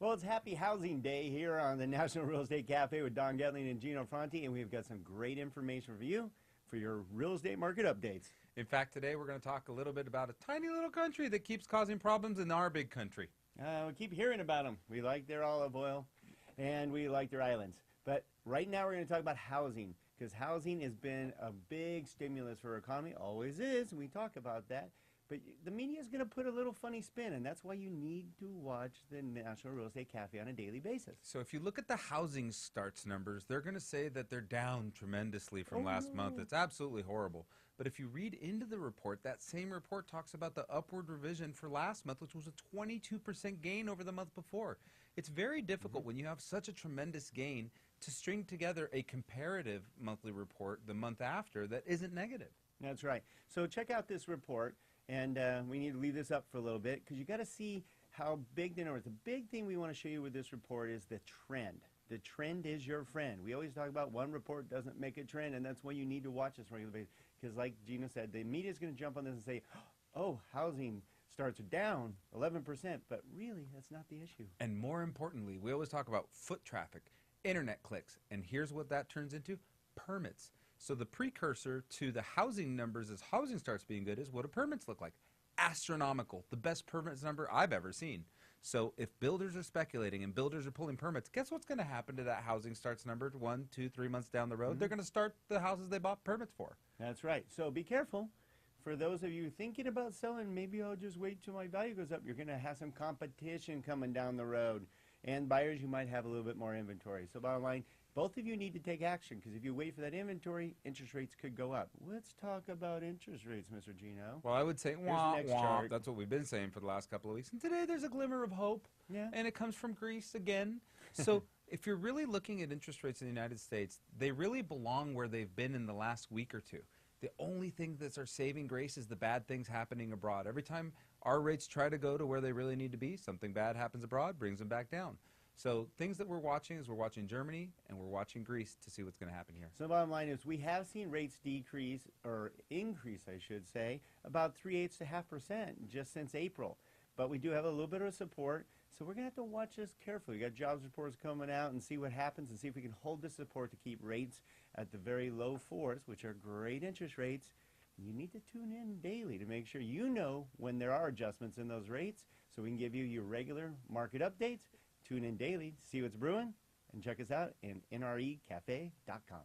Well, it's Happy Housing Day here on the National Real Estate Cafe with Don Getling and Gino Fronti, and we've got some great information for you for your real estate market updates. In fact, today we're going to talk a little bit about a tiny little country that keeps causing problems in our big country. We keep hearing about them. We like their olive oil, and we like their islands. But right now we're going to talk about housing, because housing has been a big stimulus for our economy, always is, and we talk about that. But the media is going to put a little funny spin, and that's why you need to watch the National Real Estate Cafe on a daily basis. So if you look at the housing starts numbers, they're going to say that they're down tremendously from last month. It's absolutely horrible. But if you read into the report, that same report talks about the upward revision for last month, which was a 22% gain over the month before. It's very difficult when you have such a tremendous gain to string together a comparative monthly report the month after that isn't negative. That's right. So check out this report. And we need to leave this up for a little bit because you got to see how big the numbers. The big thing we want to show you with this report is the trend. The trend is your friend. We always talk about one report doesn't make a trend, and that's why you need to watch this regular basis. Because like Gina said, the media is going to jump on this and say, oh, housing starts down 11%, but really that's not the issue. And more importantly, we always talk about foot traffic, internet clicks, and here's what that turns into: permits. So the precursor to the housing numbers as housing starts being good is what do permits look like? Astronomical. The best permits number I've ever seen. So if builders are speculating and builders are pulling permits, guess what's going to happen to that housing starts number 1, 2, 3 months down the road? They're going to start the houses they bought permits for. That's right. So be careful. For those of you thinking about selling, maybe I'll just wait till my value goes up. You're going to have some competition coming down the road. And buyers, you might have a little bit more inventory. So bottom line, both of you need to take action, because if you wait for that inventory, interest rates could go up. Let's talk about interest rates, Mr. Gino. Well, I would say, wah, wah. That's what we've been saying for the last couple of weeks. And today there's a glimmer of hope, and it comes from Greece again. So if you're really looking at interest rates in the United States, they really belong where they've been in the last week or two. The only thing that's our saving grace is the bad things happening abroad. Every time our rates try to go to where they really need to be, something bad happens abroad, brings them back down. So things that we're watching is we're watching Germany and we're watching Greece to see what's going to happen here. So the bottom line is we have seen rates decrease, or increase I should say, about 3/8% just since April. But we do have a little bit of support, so we're going to have to watch this carefully. We got jobs reports coming out and see what happens and see if we can hold the support to keep rates at the very low 4s, which are great interest rates. You need to tune in daily to make sure you know when there are adjustments in those rates, so we can give you your regular market updates. Tune in daily, see what's brewing, and check us out at nrecafe.com.